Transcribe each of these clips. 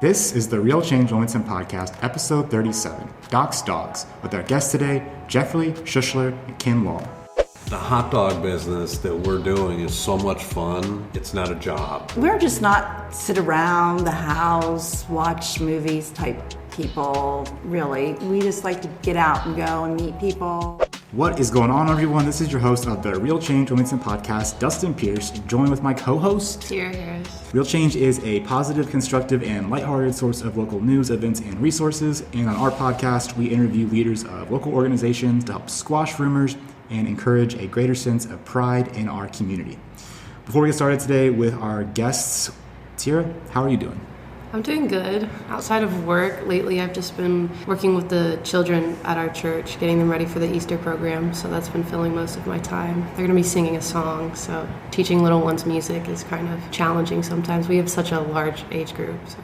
This is the Real Change Wilmington Podcast, episode 37, Doc's Dogs, with our guests today, Jeffrey, Schussler, and Kim Law. The hot dog business that we're doing is so much fun. It's not a job. We're just not sit around the house, watch movies type people, really. We just like to get out and go and meet people. What is going on, everyone? This is your host of the Real Change Wilmington Podcast, Dustin Pierce, joined with my co-host, Tira Harris. Real Change is a positive, constructive, and lighthearted source of local news, events, and resources. And on our podcast, we interview leaders of local organizations to help squash rumors and encourage a greater sense of pride in our community. Before we get started today with our guests, Tira, how are you doing? I'm doing good. Outside of work, lately I've just been working with the children at our church, getting them ready for the Easter program, so that's been filling most of my time. They're going to be singing a song, so teaching little ones music is kind of challenging sometimes. We have such a large age group. So.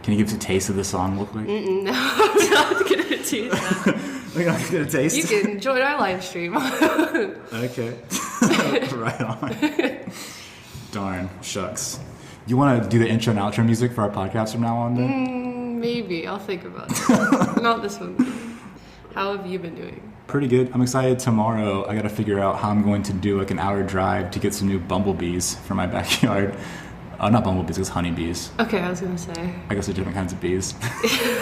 Can you give us a taste of the song real quick? No, I'm not going to do that. We're not going to taste? You can join our live stream. Okay. Right on. Darn, shucks. You want to do the intro and outro music for our podcast from now on then? Maybe. I'll think about it. Not this one. How have you been doing? Pretty good. I'm excited. Tomorrow I got to figure out how I'm going to do like an hour drive to get some new bumblebees for my backyard. Not bumblebees, it's honeybees. Okay, I was going to say. I guess they're different kinds of bees.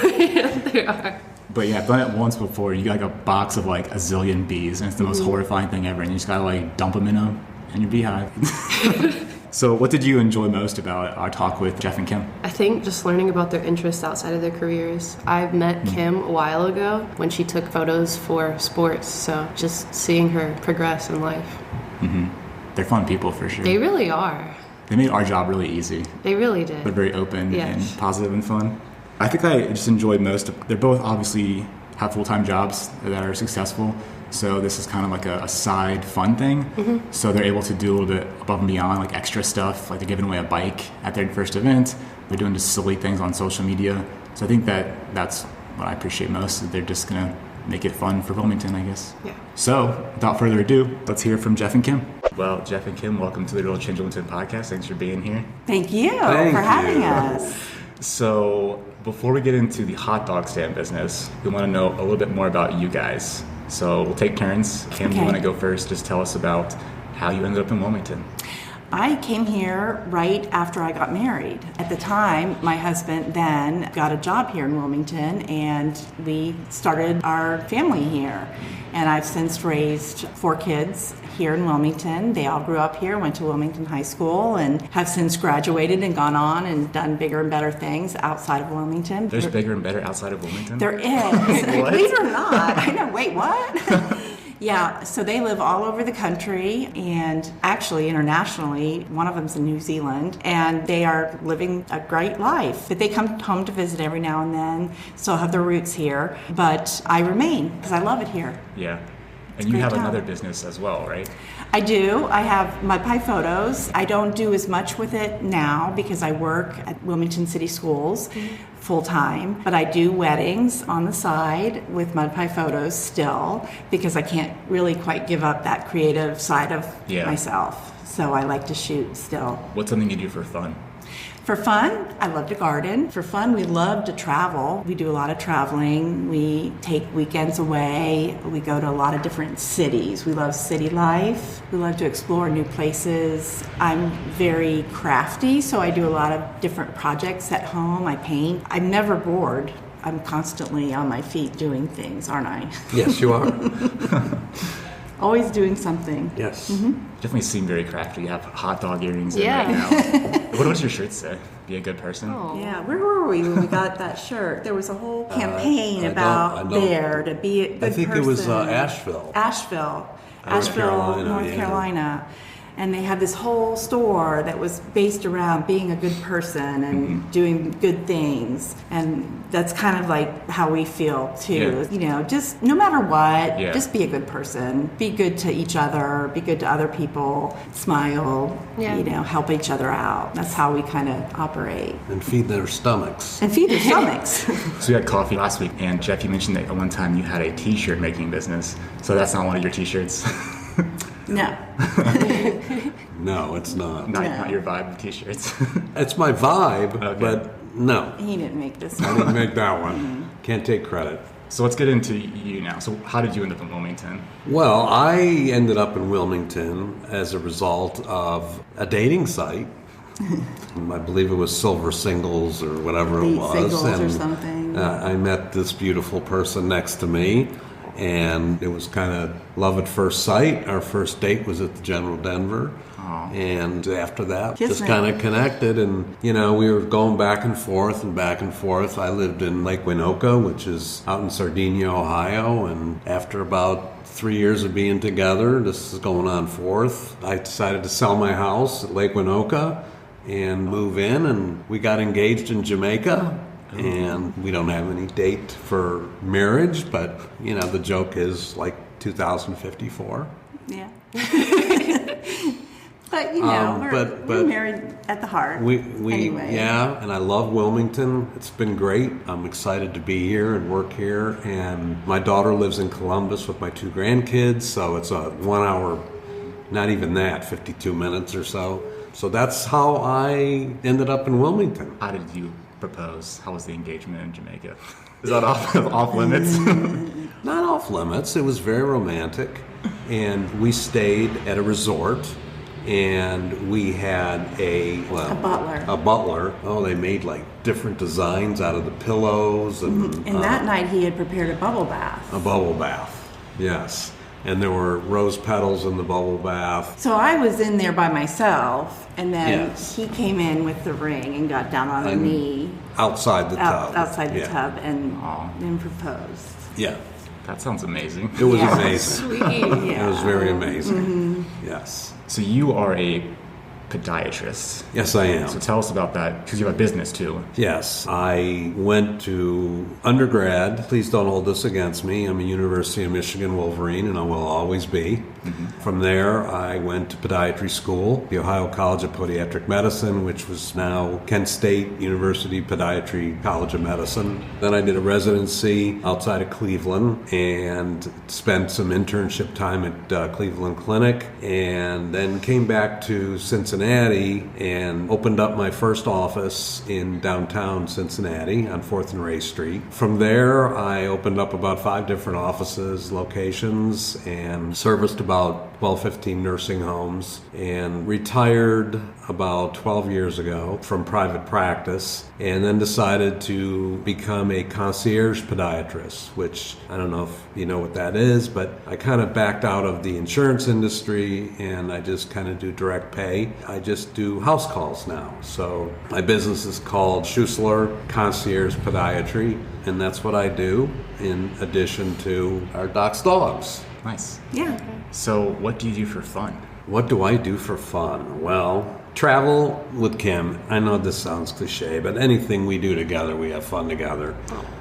Yeah, they are. But yeah, I've done it once before. You get like a box of like a zillion bees, and it's the most horrifying thing ever. And you just gotta like dump them in your beehive. So what did you enjoy most about our talk with Jeff and Kim? I think just learning about their interests outside of their careers. I met Kim a while ago when she took photos for sports, so just seeing her progress in life. Mm-hmm. They're fun people for sure. They really are. They made our job really easy. They really did. They're very open Yes. and positive and fun. I think I just enjoyed most of, they're both obviously have full-time jobs that are successful. So this is kind of like a side fun thing. Mm-hmm. So they're able to do a little bit above and beyond, like extra stuff. Like they're giving away a bike at their first event. They're doing just silly things on social media. So I think that's what I appreciate most. Is they're just gonna make it fun for Wilmington, I guess. Yeah. So without further ado, let's hear from Jeff and Kim. Well, Jeff and Kim, welcome to the Real Change Wilmington Podcast. Thanks for being here. Thank you Thank for having you. us. So before we get into the hot dog stand business, we want to know a little bit more about you guys. So we'll take turns. Kim, you want to go first? Just tell us about how you ended up in Wilmington. I came here right after I got married. At the time, my husband then got a job here in Wilmington, and we started our family here. And I've since raised 4 kids here in Wilmington. They all grew up here, went to Wilmington High School, and have since graduated and gone on and done bigger and better things outside of Wilmington. There's bigger and better outside of Wilmington? There is. Believe it or not. I know, wait, what? Yeah, so they live all over the country and actually internationally. One of them's in New Zealand, and they are living a great life. But they come home to visit every now and then, still have their roots here. But I remain because I love it here. Yeah. And you have town. another business as well, right? I do. I have Mud Pie Photos. I don't do as much with it now because I work at Wilmington City Schools full-time, but I do weddings on the side with Mud Pie Photos still because I can't really quite give up that creative side of myself. So I like to shoot still. What's something you do for fun? For fun, I love to garden. For fun, we love to travel. We do a lot of traveling. We take weekends away. We go to a lot of different cities. We love city life. We love to explore new places. I'm very crafty, so I do a lot of different projects at home. I paint. I'm never bored. I'm constantly on my feet doing things, aren't I? Yes, you are. Always doing something. Yes. Mm-hmm. Definitely seem very crafty. You have hot dog earrings Yeah. in right now. What does your shirt say? Be a good person? Oh. Yeah, where were we when we got that shirt? There was a whole campaign I about don't- there to be a good person. I think it was Asheville. Asheville, Carolina, North yeah. Carolina. And they had this whole store that was based around being a good person and doing good things. And that's kind of like how we feel too. Yeah. You know, just no matter what, Yeah. just be a good person. Be good to each other, be good to other people, smile, Yeah. you know, help each other out. That's how we kind of operate. And feed their stomachs. And feed their stomachs. So we had coffee last week, and Jeff, you mentioned that at one time you had a t-shirt making business. So that's not one of your t-shirts? No. No, it's not. Not your vibe of t-shirts. It's my vibe, Okay. but No, He didn't make this I one. didn't make that one. Can't take credit. So let's get into you now. So how did you end up in Wilmington? Well, I ended up in Wilmington as a result of a dating site. I believe it was Silver Singles or whatever it Elite was. Singles or and something. I met this beautiful person next to me, and it was kind of love at first sight. Our first date was at the General Denver. And after that, just Kismet. kind of connected. And, we were going back and forth and back and forth. I lived in Lake Winoka, which is out in Sardinia, Ohio. And after about 3 years of being together, this is going on fourth, I decided to sell my house at Lake Winoka and move in. And we got engaged in Jamaica. And we don't have any date for marriage, but, the joke is like 2054. Yeah. But we're married at the heart. We anyway. Yeah, and I love Wilmington. It's been great. I'm excited to be here and work here. And my daughter lives in Columbus with my 2 grandkids, so it's a 1 hour, not even that, 52 minutes or so. So that's how I ended up in Wilmington. How did you propose? How was the engagement in Jamaica? Is that off limits? Not off limits. It was very romantic, and we stayed at a resort. And we had a butler. A butler. Oh, they made like different designs out of the pillows, and That night he had prepared a bubble bath. a bubble bath. Yes, and there were rose petals in the bubble bath. So I was in there by myself, and then Yes. he came in with the ring and got down on a knee Outside the tub. outside the Yeah. tub and then proposed. Yeah, That sounds amazing. it was Yeah. amazing. Sweet. It was very amazing. Yes. So you are a podiatrist. Yes, I am. So tell us about that, because you have a business too. Yes, I went to undergrad. Please don't hold this against me. I'm a University of Michigan Wolverine, and I will always be. From there, I went to podiatry school, the Ohio College of Podiatric Medicine, which was now Kent State University Podiatry College of Medicine. Then I did a residency outside of Cleveland and spent some internship time at Cleveland Clinic, and then came back to Cincinnati and opened up my first office in downtown Cincinnati on 4th and Ray Street. From there, I opened up about 5 different offices, locations, and serviced about 12, 15 nursing homes, and retired about 12 years ago from private practice, and then decided to become a concierge podiatrist, which I don't know if you know what that is, but I kind of backed out of the insurance industry and I just kind of do direct pay. I just do house calls now. So my business is called Schussler Concierge Podiatry, and that's what I do in addition to our Doc's Dogs. Nice. Yeah. So what do you do for fun? What do I do for fun? Well, travel with Kim. I know this sounds cliche, but anything we do together, we have fun together.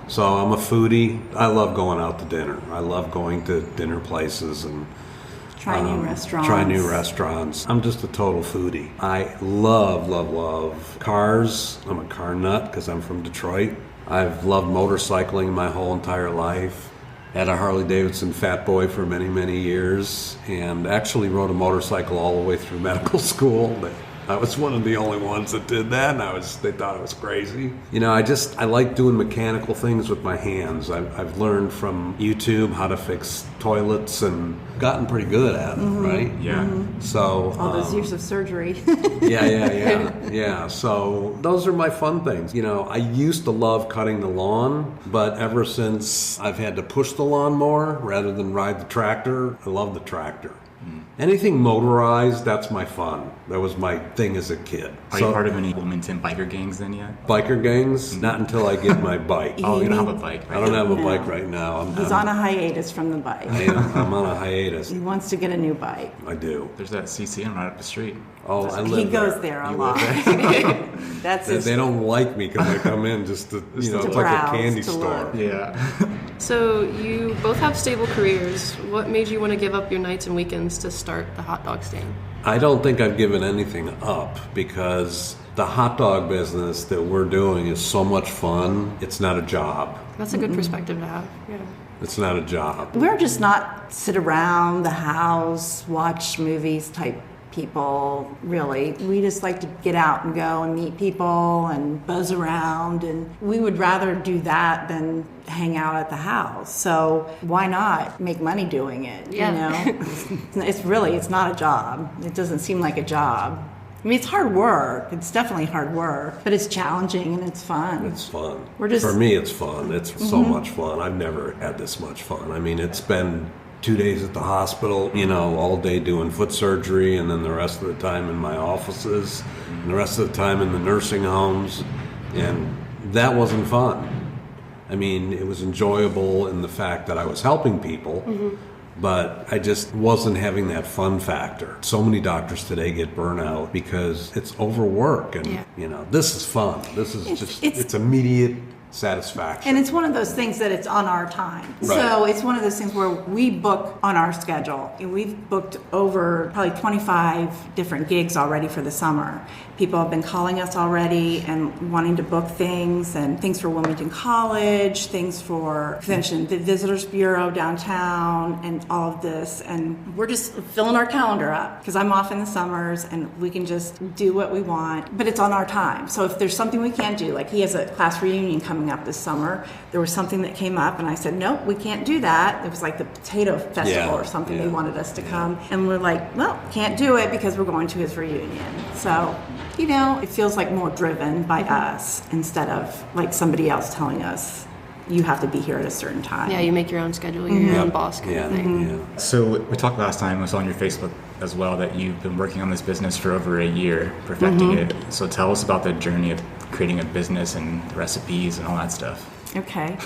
So I'm a foodie. I love going out to dinner. I love going to dinner places and Try new restaurants. Try new restaurants. I'm just a total foodie. I love, love, love cars. I'm a car nut because I'm from Detroit. I've loved motorcycling my whole entire life. Had a Harley-Davidson Fat Boy for many, many years, and actually rode a motorcycle all the way through medical school. But I was one of the only ones that did that, and they thought I was crazy. I like doing mechanical things with my hands. I've learned from YouTube how to fix toilets and gotten pretty good at it, right? Yeah. So All those years of surgery. Yeah. So those are my fun things. I used to love cutting the lawn, but ever since I've had to push the lawn more rather than ride the tractor, I love the tractor. Anything motorized, that's my fun. That was my thing as a kid. Are you part of any Wilmington biker gangs then yet? Biker gangs? Not until I get my bike. Oh, you don't have a bike, right? I don't have a No. bike right now. He's on a hiatus from the bike. I'm on a hiatus. He wants to get a new bike. I do. There's that CCM right up the street. Oh, I He live goes there a You lot. live That's They, his. they don't like me because I come in just to, to it's like a browse, candy to store. look. Yeah. So you both have stable careers. What made you want to give up your nights and weekends to start the hot dog stand? I don't think I've given anything up because the hot dog business that we're doing is so much fun. It's not a job. That's a good perspective to have. Yeah. It's not a job. We're just not sit around the house, watch movies type people, really. We just like to get out and go and meet people and buzz around, and we would rather do that than hang out at the house. So why not make money doing it? Yeah. You know, it's not a job. It doesn't seem like a job. I mean, it's hard work. It's definitely hard work, but it's challenging and it's fun. It's fun. We're just- For me, it's fun. It's so much fun. I've never had this much fun. I mean, it's been 2 days at the hospital, you know, all day doing foot surgery, and then the rest of the time in my offices, and the rest of the time in the nursing homes, and that wasn't fun. I mean, it was enjoyable in the fact that I was helping people, but I just wasn't having that fun factor. So many doctors today get burnout because it's overwork, and, you know, this is fun. This is it's immediate satisfaction. And it's one of those things that it's on our time. Right. So it's one of those things where we book on our schedule. And we've booked over probably 25 different gigs already for the summer. People have been calling us already and wanting to book things, and things for Wilmington College, things for Convention Visitors Bureau downtown, and all of this. And we're just filling our calendar up because I'm off in the summers and we can just do what we want, but it's on our time. So if there's something we can't do, like he has a class reunion coming up this summer, there was something that came up and I said, nope, we can't do that. It was like the potato festival or something. They wanted us to come, and we're like, well, can't do it because we're going to his reunion. So, you know, it feels like more driven by us instead of like somebody else telling us you have to be here at a certain time. Yeah, you make your own schedule. You're your own boss kind of thing. So we talked last time, it was on your Facebook as well, that you've been working on this business for over a year, perfecting it. So tell us about the journey of creating a business and recipes and all that stuff. Okay.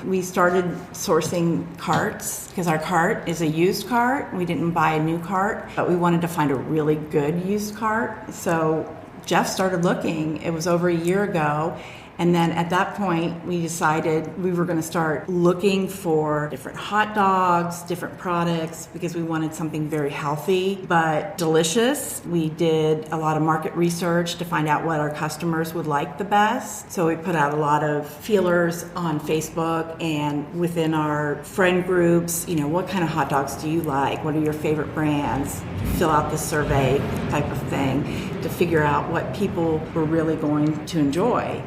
We started sourcing carts because our cart is a used cart. We didn't buy a new cart, but we wanted to find a really good used cart. So Jeff started looking. It was over a year ago. And then at that point, we decided we were going to start looking for different hot dogs, different products, because we wanted something very healthy but delicious. We did a lot of market research to find out what our customers would like the best. So we put out a lot of feelers on Facebook and within our friend groups, you know, what kind of hot dogs do you like? What are your favorite brands? Fill out the survey type of thing to figure out what people were really going to enjoy.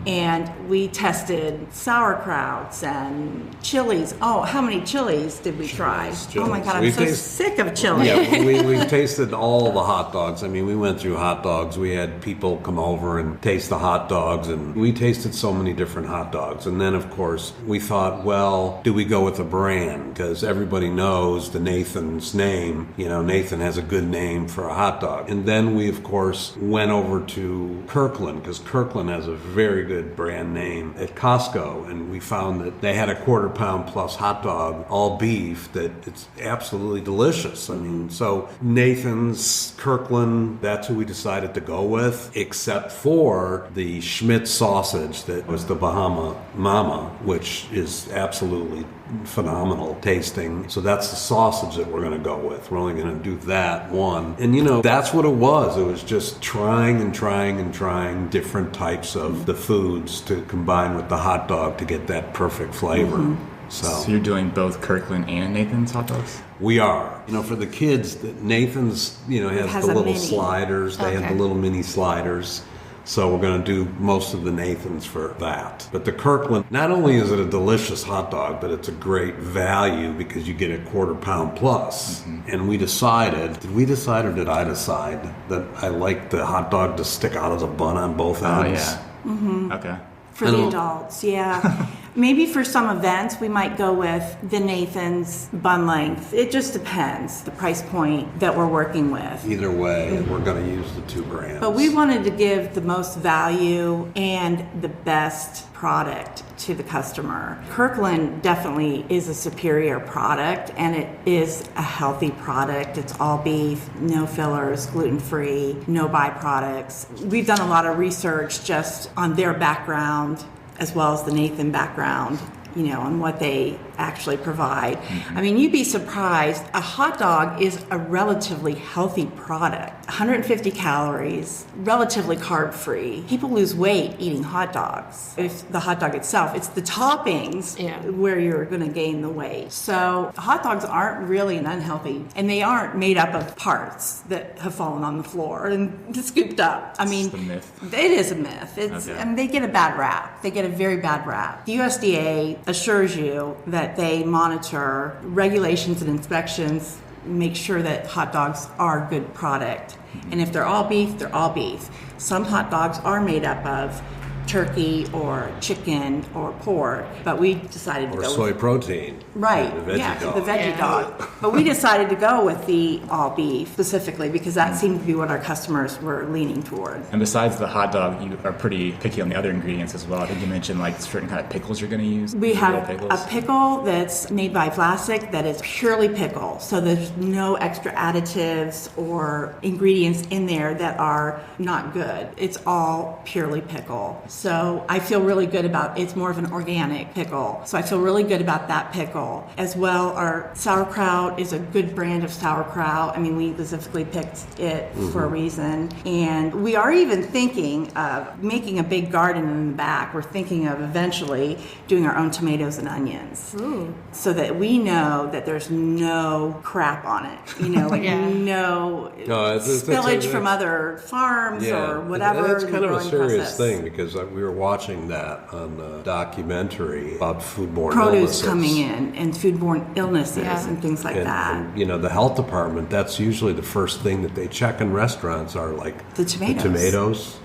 And we tested sauerkrauts and chilies. Oh, how many chilies did we try? Oh my God, I'm so sick of chili. Yeah, we tasted all the hot dogs. I mean, we went through hot dogs. We had people come over and taste the hot dogs, and we tasted so many different hot dogs. And then, of course, we thought, well, do we go with a brand? Because everybody knows the Nathan's name. You know, Nathan has a good name for a hot dog. And then we, of course, went over to Kirkland, because Kirkland has a very good brand name at Costco, and we found that they had a 1/4 pound plus hot dog, all beef, that it's absolutely delicious. I mean, so Nathan's, Kirkland, that's who we decided to go with, except for the Schmidt sausage that was the Bahama Mama, which is absolutely phenomenal tasting. So that's the sausage that we're going to go with. We're only going to do that one. And, you know, that's what it was. It was just trying and trying and trying different types of the foods to combine with the hot dog to get that perfect flavor. So you're doing both Kirkland and Nathan's hot dogs? We are. You know, for the kids, Nathan's, you know, has the little mini sliders. They have the little mini sliders. So we're going to do most of the Nathans for that. But the Kirkland, not only is it a delicious hot dog, but it's a great value because you get a 1/4 pound plus. And we decided, did we decide or did I decide that I like the hot dog to stick out as a bun on both ends? Oh, yeah. Okay. For the adults, yeah. Maybe for some events, we might go with the Nathan's bun length. It just depends, the price point that we're working with. Either way, we're going to use the 2 brands. But we wanted to give the most value and the best product to the customer. Kirkland definitely is a superior product, and it is a healthy product. It's all beef, no fillers, gluten-free, no byproducts. We've done a lot of research just on their background as well as the Nathan background, you know, on what they actually provide. I mean, you'd be surprised. A hot dog is a relatively healthy product. 150 calories, relatively carb-free. People lose weight eating hot dogs. It's the hot dog itself. It's the toppings where you're going to gain the weight. So hot dogs aren't really an unhealthy, and they aren't made up of parts that have fallen on the floor and scooped up. I mean, it's a myth. It is a myth. I mean, they get a bad rap. They get a very bad rap. The USDA assures you that they monitor regulations and inspections, make sure that hot dogs are a good product. And if they're all beef, they're all beef. Some hot dogs are made up of turkey or chicken or pork, but we decided to go soy protein. Right, The veggie dog. the veggie dog. But we decided to go with the all beef specifically because that seemed to be what our customers were leaning toward. And besides the hot dog, you are pretty picky on the other ingredients as well. I think you mentioned like certain kind of pickles you're going to use. We have pickles. a pickle that's made by Vlasic that is purely pickle. So there's no extra additives or ingredients in there that are not good. It's all purely pickle. So I feel really good about it's more of an organic pickle. So I feel really good about that pickle. As well, our sauerkraut is a good brand of sauerkraut. I mean, we specifically picked it for a reason. And we are even thinking of making a big garden in the back. We're thinking of eventually doing our own tomatoes and onions. Ooh. So that we know that there's no crap on it. You know, like no spillage from other farms or whatever. That's kind of a serious process. thing because we were watching that on the documentary about foodborne Produce illnesses. coming in and foodborne illnesses and things like that. And, you know, the health department, that's usually the first thing that they check in restaurants are like The tomatoes. The tomatoes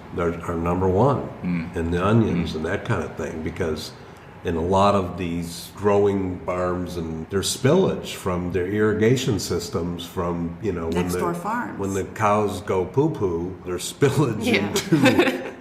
are number one, and the onions and that kind of thing because in a lot of these growing farms and there's spillage from their irrigation systems from, you know, Next door farms. when the cows go poo-poo, there's spillage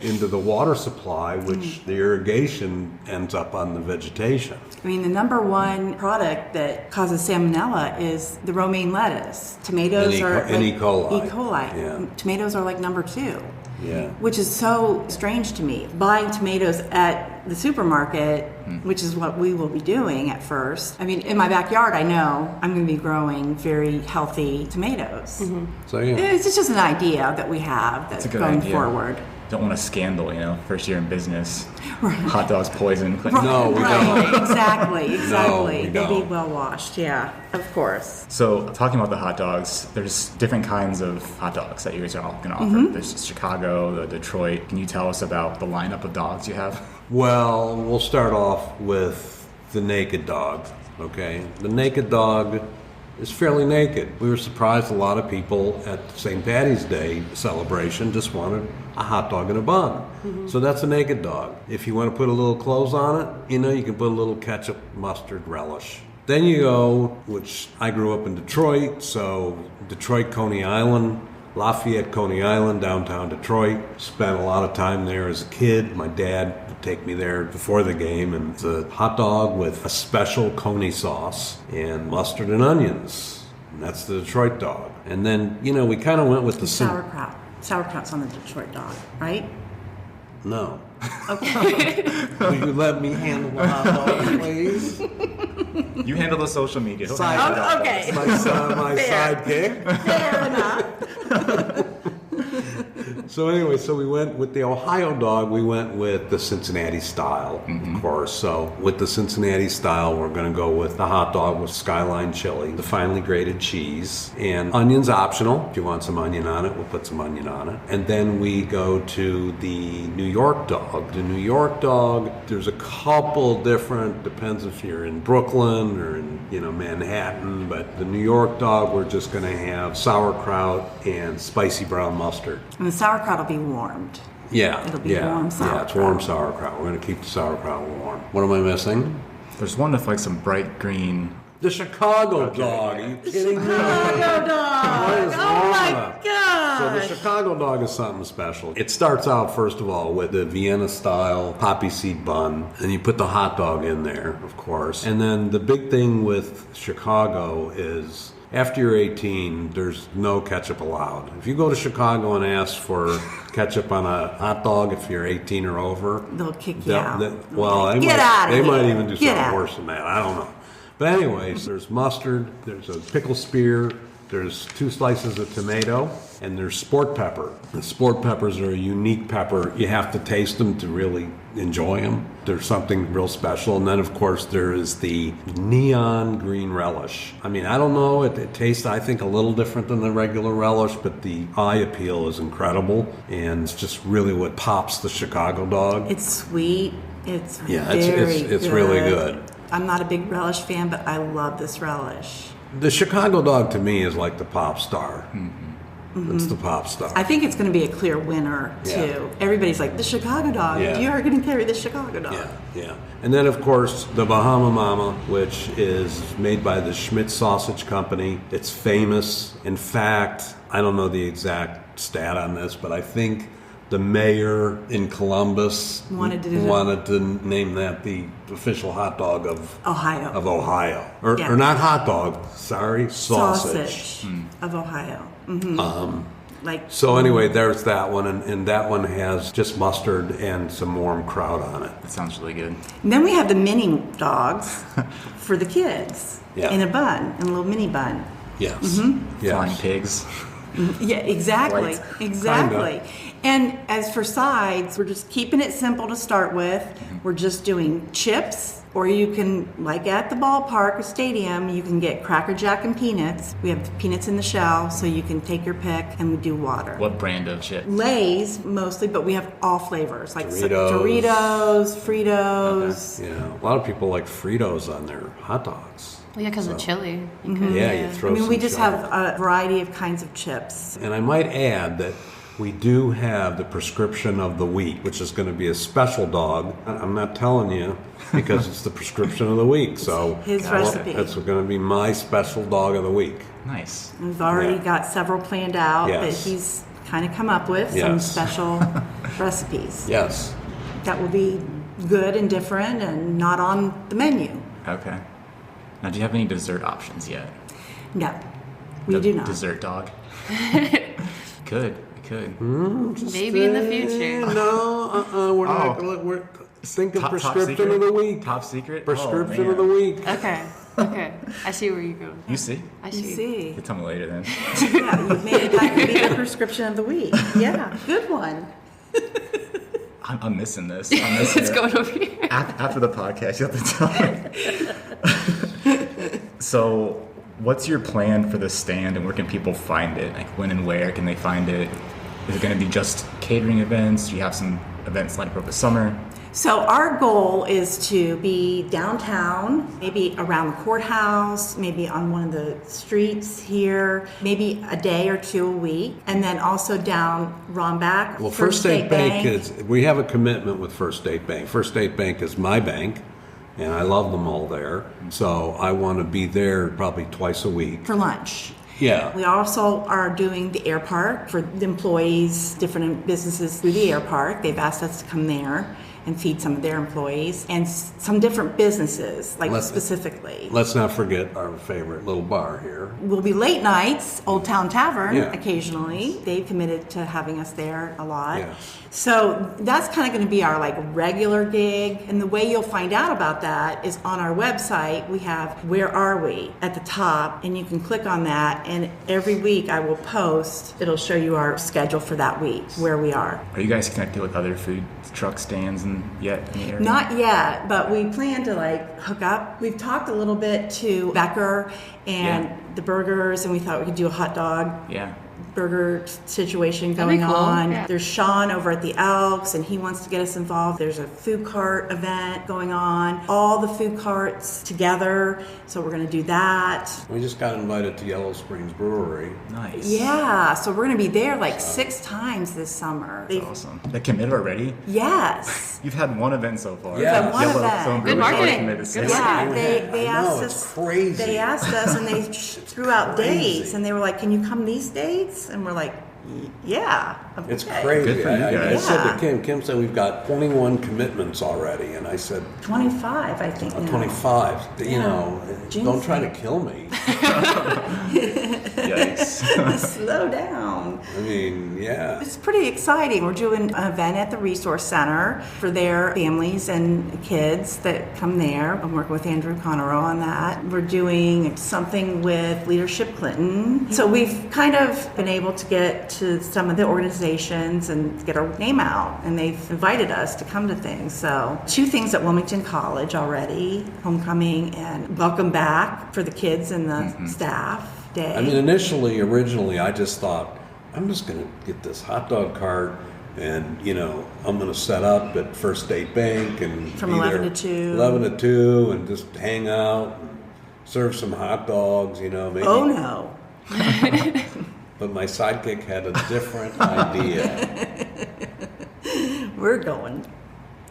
into the water supply, which the irrigation ends up on the vegetation. I mean, the number one product that causes salmonella is the romaine lettuce. Tomatoes And E. coli. E. coli. Yeah. Tomatoes are like number two. Yeah. Which is so strange to me. Buying tomatoes at the supermarket, which is what we will be doing at first. I mean, in my backyard, I know I'm going to be growing very healthy tomatoes. So, yeah. It's just an idea that we have that's a good going idea. forward. Don't want a scandal, you know, first year in business. Hot dogs poison. No, we don't. Exactly. No, we They'll be don't. well washed, yeah, of course. So, talking about the hot dogs, there's different kinds of hot dogs that you guys are all going to offer. There's Chicago, the Detroit. Can you tell us about the lineup of dogs you have? Well, we'll start off with the naked dog, okay? The naked dog is fairly naked. We were surprised a lot of people at St. Patty's Day celebration just wanted a hot dog and a bun. So that's a naked dog. If you want to put a little clothes on it, you know, you can put a little ketchup, mustard, relish. Then you go, which I grew up in Detroit, so Detroit, Coney Island, Lafayette, Coney Island, downtown Detroit. Spent a lot of time there as a kid. My dad would take me there before the game, and it's a hot dog with a special Coney sauce and mustard and onions. And that's the Detroit dog. And then, you know, we kind of went with the Sauerkraut. Sauerkraut's on the Detroit dog, right? No. Okay. Will you let me handle the hot dog, please? You handle the social media. Okay. My sidekick. Fair enough. So anyway, so we went with the Ohio dog. We went with the Cincinnati style, of course. So with the Cincinnati style, we're going to go with the hot dog with skyline chili, the finely grated cheese, and onions optional. If you want some onion on it, we'll put some onion on it. And then we go to the New York dog. The New York dog, there's a couple different, depends if you're in Brooklyn or in, you know, Manhattan, but the New York dog, we're just going to have sauerkraut and spicy brown mustard. And the sauerkraut will be warmed. Yeah, It'll be warm sauerkraut. Yeah, it's warm sauerkraut. We're going to keep the sauerkraut warm. What am I missing? There's one with like some bright green. The Chicago dog. Are you kidding me? Chicago dog! What is Oh wrong my with that? So the gosh! Chicago dog is something special. It starts out, first of all, with the Vienna-style poppy seed bun, and you put the hot dog in there, of course. And then the big thing with Chicago is after you're 18, there's no ketchup allowed. If you go to Chicago and ask for ketchup on a hot dog, if you're 18 or over, They'll kick you out. well, they Get out of they here. might even do Get something out. worse than that. I don't know. But anyways, there's mustard, there's a pickle spear, there's 2 slices of tomato, and there's sport pepper. The sport peppers are a unique pepper. You have to taste them to really enjoy them. There's something real special. And then, of course, there is the neon green relish. I mean, I don't know. It tastes, I think, a little different than the regular relish, but the eye appeal is incredible. And it's just really what pops the Chicago dog. It's sweet. It's it's really good. I'm not a big relish fan, but I love this relish. The Chicago dog to me is like the pop star. It's the pop star. I think it's going to be a clear winner, too. Yeah. Everybody's like, the Chicago dog. Yeah. You are going to carry the Chicago dog. Yeah. And then, of course, the Bahama Mama, which is made by the Schmidt Sausage Company. It's famous. In fact, I don't know the exact stat on this, but I think the mayor in Columbus wanted to name that the official hot dog of Ohio. Or not hot dog, sorry, sausage. Of Ohio. So anyway, there's that one, and that one has just mustard and some warm kraut on it. That sounds really good. And then we have the mini dogs for the kids in a bun, in a little mini bun. Yes. Yes. Flying pigs. Yeah, exactly. Right. Exactly. And as for sides, we're just keeping it simple to start with. We're just doing chips, or you can, like at the ballpark or stadium, you can get Cracker Jack and peanuts. We have peanuts in the shell, so you can take your pick, and we do water. What brand of chip? Lay's mostly, but we have all flavors, like Doritos, Fritos. Okay. Yeah, a lot of people like Fritos on their hot dogs. Well, yeah, because of chili. Yeah, you throw some we just chili. have a variety of kinds of chips. And I might add that we do have the prescription of the week, which is going to be a special dog. I'm not telling you because it's the prescription of the week. So His recipe. It's going to be my special dog of the week. Nice. We've already got several planned out that Yes. he's kind of come up with, some special recipes. Yes. That will be good and different and not on the menu. Okay. Now, do you have any dessert options yet? No, we do not. Dessert dog? Could. Maybe in the future. No, we're not. We're think of prescription of the week. Top secret. Prescription of the week. Okay. I see where you're going. You see? I You see. see. You tell me later then. Yeah, you made that could be the prescription of the week. Yeah, good one. I'm missing this. I'm missing It's it. going over here. After the podcast, you have to tell me. So, what's your plan for the stand, and where can people find it? Like, when and where can they find it? Is it going to be just catering events? Do you have some events lined up over the summer? So our goal is to be downtown, maybe around the courthouse, maybe on one of the streets here, maybe a day or two a week, and then also down Ronback. Well, First State Bank is, we have a commitment with First State Bank. First State Bank is my bank, and I love them all there. So I want to be there probably twice a week. for lunch. Yeah. We also are doing the air park for the employees, different businesses through the air park. They've asked us to come there and feed some of their employees and some different businesses, like specifically. Let's not forget our favorite little bar here. We'll be late nights, Old Town Tavern, Yeah. occasionally. They've committed to having us there a lot. Yeah. So that's kind of going to be our regular gig. And the way you'll find out about that is on our website. We have Where Are We at the top, and you can click on that. And every week I will post. It'll show you our schedule for that week, where we are. Are you guys connected with other food truck stands yet in the area? Not yet, but we plan to hook up. We've talked a little bit to Becker and the burgers, and we thought we could do a hot dog burger situation That'd be going cool, on. yeah. There's Sean over at the Elks, and he wants to get us involved. There's a food cart event going on. All the food carts together, so we're going to do that. We just got invited to Yellow Springs Brewery. Nice. Yeah, so we're going to be there 6 times this summer. That's awesome. They committed already? Yes. You've had one event so far. Yeah. We've had one event. Yellowstone Good Brewery's already marketing. committed Good six. Yeah, they I asked know, us. it's crazy. They asked us, and they threw out Crazy. dates, and they were like, "Can you come these dates?" And we're like, "Yeah, It's Okay. crazy. Good for you I guys. said to Yeah. Kim, Kim said we've got 21 commitments already. And I said, 25, I think. now. 25. You Yeah. know, June's don't try to like- kill me. Yikes. Slow down. I mean, yeah. It's pretty exciting. We're doing an event at the Resource Center for their families and kids that come there. I'm working with Andrew Conero on that. We're doing something with Leadership Clinton. So we've kind of been able to get to some of the organizations and get our name out. And they've invited us to come to things. So 2 things at Wilmington College already, homecoming and welcome back for the kids and the staff day. I mean, originally, I just thought, I'm just going to get this hot dog cart and, you know, I'm going to set up at First State Bank and From be 11 there to 2. 11 to 2 and just hang out and serve some hot dogs, you know, maybe. Oh no. But my sidekick had a different idea. We're going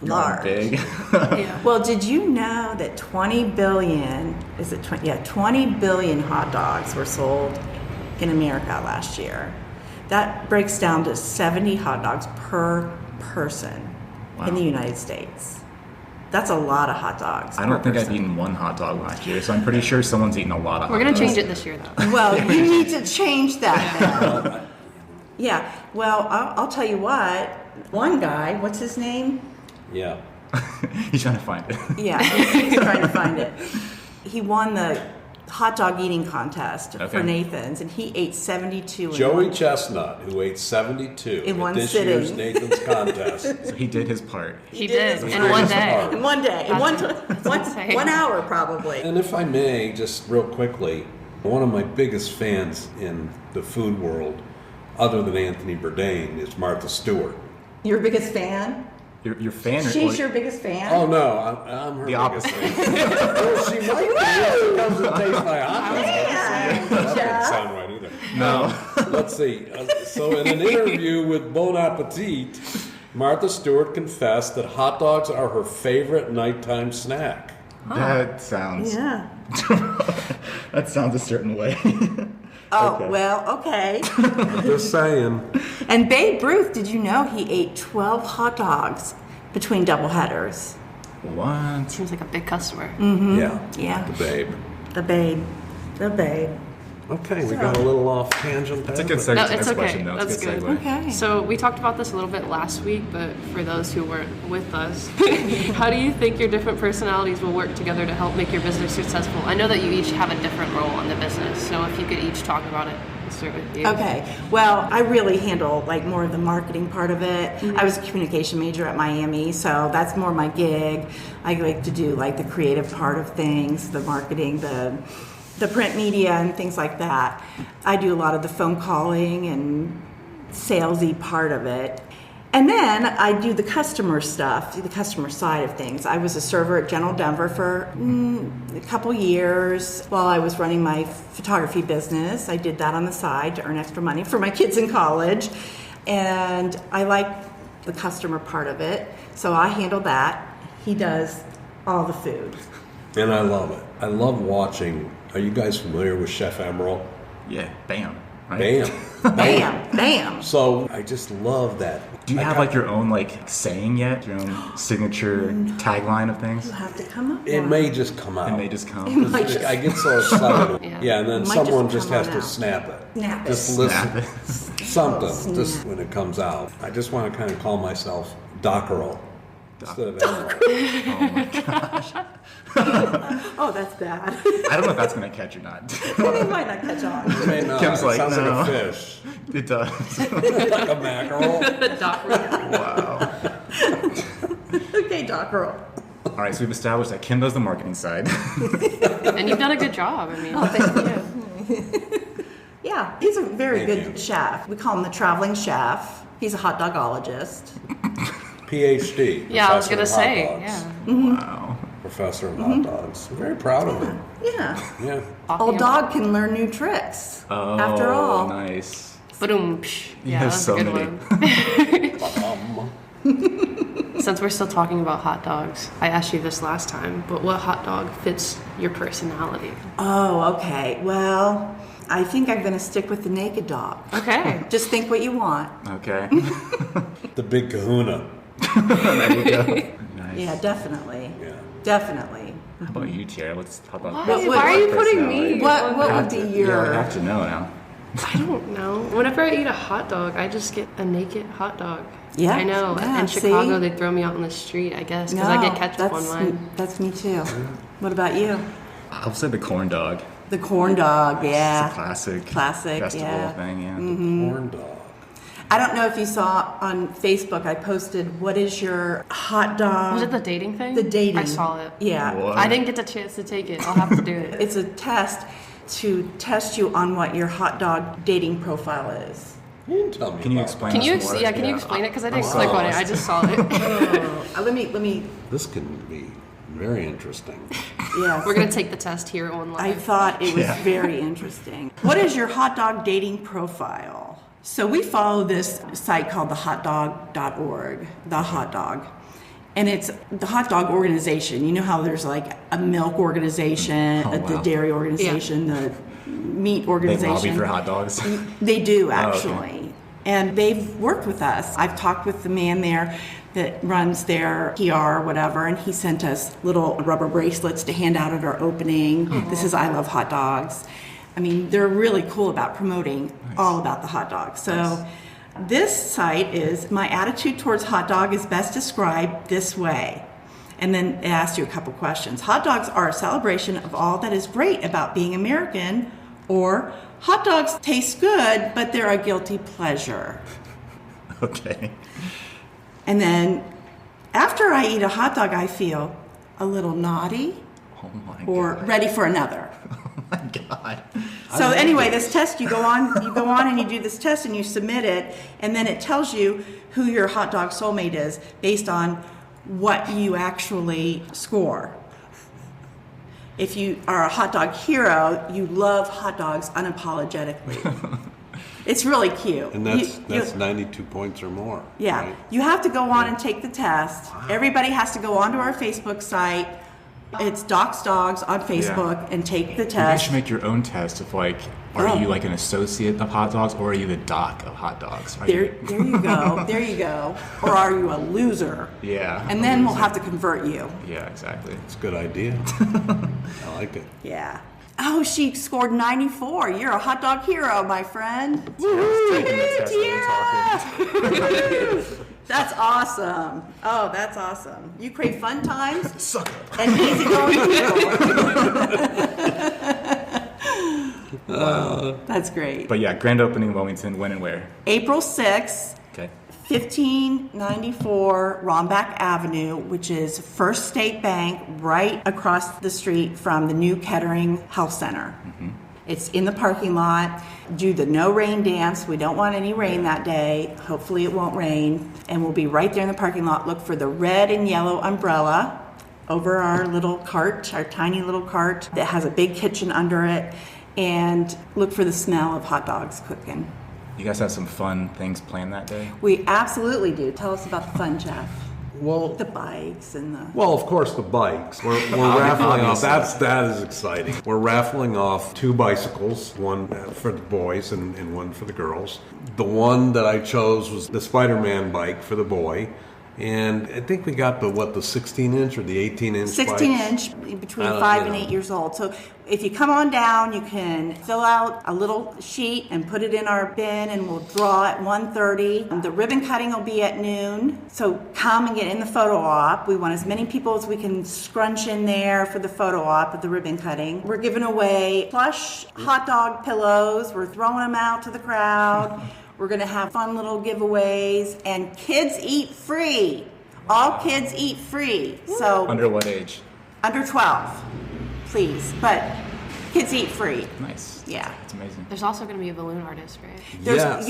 large. Big. Yeah. Well, did you know that 20 billion, is it 20? Yeah, 20 billion hot dogs were sold in America last year. That breaks down to 70 hot dogs per person in the United States. That's a lot of hot dogs. I don't per think I've person. eaten one hot dog last year, so I'm pretty sure someone's eaten a lot of We're hot going to dogs. change it this year, though. Well, you need to change that now. Yeah, well, I'll tell you what. One guy, what's his name? Yeah. He's trying to find it. Yeah, he's trying to find it. He won the hot dog eating contest for Okay. Nathan's, and he ate 72. in Joey one- Chestnut, who ate 72 In at one this sitting. year's Nathan's contest. So he did his part. He did did, his in part. one day. In one day, in one insane. 1 hour probably. And if I may, just real quickly, one of my biggest fans in the food world, other than Anthony Bourdain, is Martha Stewart. Your biggest fan? Your fan or She's your biggest fan? Oh no, I'm her The biggest opposite. fan. Well, she might be if it comes to taste my hot dog. Man, That Jeff. doesn't sound right either. No. Let's see. So in an interview with Bon Appetit, Martha Stewart confessed that hot dogs are her favorite nighttime snack. That sounds. Yeah. That sounds a certain way. Oh, Okay. well, okay. Just saying. And Babe Ruth, did you know he ate 12 hot dogs between double headers? What? Seems like a big customer. Yeah. Yeah. The babe. The Babe. The Babe. Okay, we got a little off tangent there. That's a good but- segue No, to the it's next okay. question, though. It's That's a good good. segue. Okay. So we talked about this a little bit last week, but for those who weren't with us, how do you think your different personalities will work together to help make your business successful? I know that you each have a different role in the business, so if you could each talk about it, we'll start with you. Okay. Well, I really handle like more of the marketing part of it. I was a communication major at Miami, so that's more my gig. I like to do like the creative part of things, the marketing, the print media and things like that. I do a lot of the phone calling and salesy part of it. And then I do the customer stuff, the customer side of things. I was a server at General Denver for a couple years while I was running my photography business. I did that on the side to earn extra money for my kids in college. And I like the customer part of it, so I handle that. He does all the food. And I love it. I love watching. Are you guys familiar with Chef Emerald? Yeah, bam. Right? Bam. Bam, bam. So I just love that. Do you have like your own like saying yet? Your own signature tagline of things? You have to come up It with may just come out. It may just come. It might just- I get so excited. Yeah. And then Might someone just just come has on to out. snap it. Snap it. Just listen. Snap it. Something. Oh, Just snap. when it comes out. I just want to kind of call myself Dockeral instead of Emerald. Oh, that's bad. I don't know if that's gonna catch or not. It might not catch on. It may not. Kim's It like, sounds no. like a fish. It does. Like a mackerel. Wow. Okay, Doc Earl. All right, so we've established that Kim does the marketing side. And you've done a good job. I mean, Oh, thank you. Yeah, he's a very Thank good you. chef. We call him the traveling chef. He's a hot dogologist. PhD. yeah, I was professor gonna of hot say, dogs. yeah. Wow. Professor of hot dogs. I'm very proud of him. Yeah. Yeah. Old dog can learn new tricks. Oh, After all. nice. Boom. You Yeah, have that's so a good many. one. since we're still talking about hot dogs, I asked you this last time, but what hot dog fits your personality? Oh, okay. Well, I think I'm going to stick with the naked dog. Okay. Just think what you want. Okay. The big kahuna. There you go. Nice. Yeah, definitely. Yeah. Definitely. How about you, Tierra? Let's talk about Why are you putting me? What I have would be to- your... Yeah, I have to know now. I don't know. Whenever I eat a hot dog, I just get a naked hot dog. Yeah, I know. yeah, In Chicago, see? they throw me out on the street, I guess, because I get ketchup on mine. That's me too. What about you? I'll say the corn dog. The corn dog, It's yeah. a classic Classic, yeah. thing, yeah. Corn dog. I don't know if you saw on Facebook, I posted, what is your hot dog? Was it the dating thing? The dating. I saw it. Yeah. What? I didn't get the chance to take it. I'll have to do it. It's a test to test you on what your hot dog dating profile is. You didn't tell me. Can you about explain Can you, this more? can you explain it? Because I didn't I'm click on it. lost. I just saw it. Let me, that. This can be very interesting. yes. We're going to take the test here online. I thought it was Yeah. very interesting. What is your hot dog dating profile? So we follow this site called thehotdog.org, the hot dog. And it's the hot dog organization. You know how there's like a milk organization, Oh, the wow. dairy organization, the meat They organization. lobby for hot dogs. They do, Oh, actually. okay. And they've worked with us. I've talked with the man there that runs their PR or whatever, and he sent us little rubber bracelets to hand out at our opening. This is I Love Hot Dogs. I mean, they're really cool about promoting all about the hot dog. So Nice. this site is, my attitude towards hot dog is best described this way. And then it asks you a couple questions. Hot dogs are a celebration of all that is great about being American, or hot dogs taste good, but they're a guilty pleasure. Okay. And then after I eat a hot dog, I feel a little naughty Oh my or god. ready for another. Oh my god. So anyway, this test, you go on and you do this test and you submit it, and then it tells you who your hot dog soulmate is based on what you actually score. If you are a hot dog hero, you love hot dogs unapologetically. It's really cute. And that's 92 points or more. Yeah, right? you have to go on and take the test. Everybody has to go onto our Facebook site. It's Doc's Dogs on Facebook and take the You guys test. should make your own test of like, are Oh. you like an associate of hot dogs or are you the doc of hot dogs? Are There you, you go. There you go. Or are you a loser? yeah. And then we'll have to convert you. Yeah, exactly. It's a good idea. I like it. Yeah. Oh, she scored 94. You're a hot dog hero, my friend. Taking the test while we're Tierra! That's awesome. Oh, that's awesome. You crave fun times Sucker. and easygoing people. That's great. But yeah, grand opening in Wilmington, when and where? April 6th, Okay. 1594 Romback Avenue, which is First State Bank, right across the street from the new Kettering Health Center. It's in the parking lot. Do the no rain dance. We don't want any rain that day. Hopefully it won't rain. And we'll be right there in the parking lot. Look for the red and yellow umbrella over our little cart, our tiny little cart that has a big kitchen under it. And look for the smell of hot dogs cooking. You guys have some fun things planned that day? We absolutely do. Tell us about the fun, Jeff. Well, The bikes and the... Well, of course, the bikes. We're raffling off. Obviously. That is exciting. We're raffling off 2 bicycles, one for the boys and one for the girls. The one that I chose was the Spider-Man bike for the boy. And I think we got the 16-inch or the 18-inch 16-inch, between I don't 5 and know. 8 years old. So if you come on down, you can fill out a little sheet and put it in our bin, and we'll draw at 1:30. The ribbon cutting will be at noon. So come and get in the photo op. We want as many people as we can scrunch in there for the photo op at the ribbon cutting. We're giving away plush hot dog pillows. We're throwing them out to the crowd. We're going to have fun little giveaways, and kids eat free. All kids eat free. So Under what age? under 12, please. But Kids eat free. Nice. Yeah. That's amazing. There's also going to be a balloon artist, right? Yes.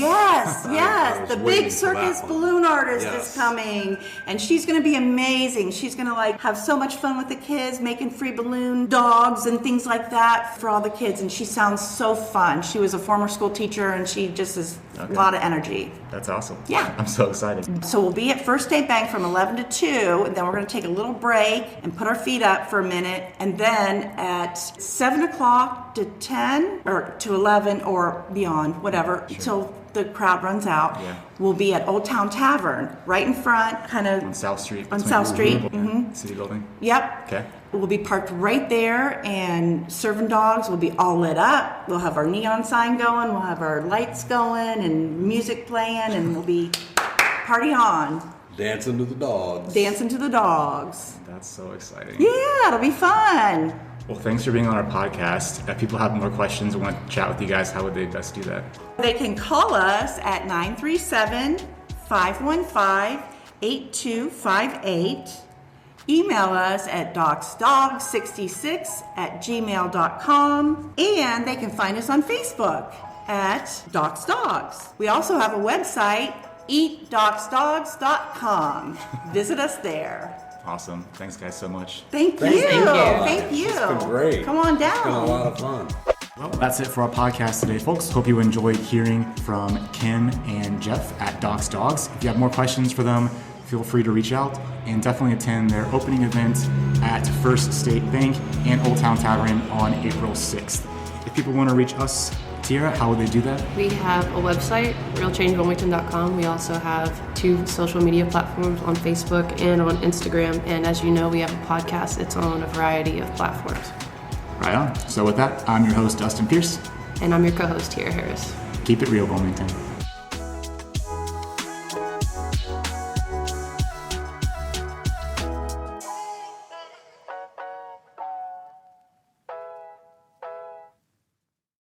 I was The waiting big for circus that one. balloon artist Yes. is coming, and she's going to be amazing. She's going to like have so much fun with the kids, making free balloon dogs and things like that for all the kids. And she sounds so fun. She was a former school teacher, and she just is a lot of energy. That's awesome. Yeah. I'm so excited. So we'll be at First Day Bank from 11 to 2, and then we're going to take a little break and put our feet up for a minute, and then at 7 o'clock to 10 or to 11 or beyond, whatever, till the crowd runs out, Yeah. we'll be at Old Town Tavern, right in front, kind of On South Street. On between South Street, and City Building. Yep. Okay. We'll be parked right there, and serving dogs will be all lit up. We'll have our neon sign going, we'll have our lights going, and music playing, and we'll be party on, Dancing to the dogs. dancing to the dogs. That's so exciting. Yeah, it'll be fun. Well, thanks for being on our podcast. If people have more questions and want to chat with you guys, how would they best do that? They can call us at 937-515-8258. Email us at docsdogs66@gmail.com, and they can find us on Facebook at docsdogs. We also have a website, eatdocsdogs.com. Visit us there. Awesome. Thanks, guys, so much. Thank you. Thank you. It's been great. Come on It's been a down. lot of fun. Well, that's it for our podcast today, folks. Hope you enjoyed hearing from Kim and Jeff at Docs Dogs. If you have more questions for them, feel free to reach out and definitely attend their opening event at First State Bank and Old Town Tavern on April 6th. If people want to reach us, Tiara, how would they do that? We have a website, realchangeWilmington.com. We also have 2 social media platforms on Facebook and on Instagram. And as you know, we have a podcast. It's on a variety of platforms. Right on. So with that, I'm your host, Dustin Pierce. And I'm your co-host, Tiara Harris. Keep it real, Wilmington.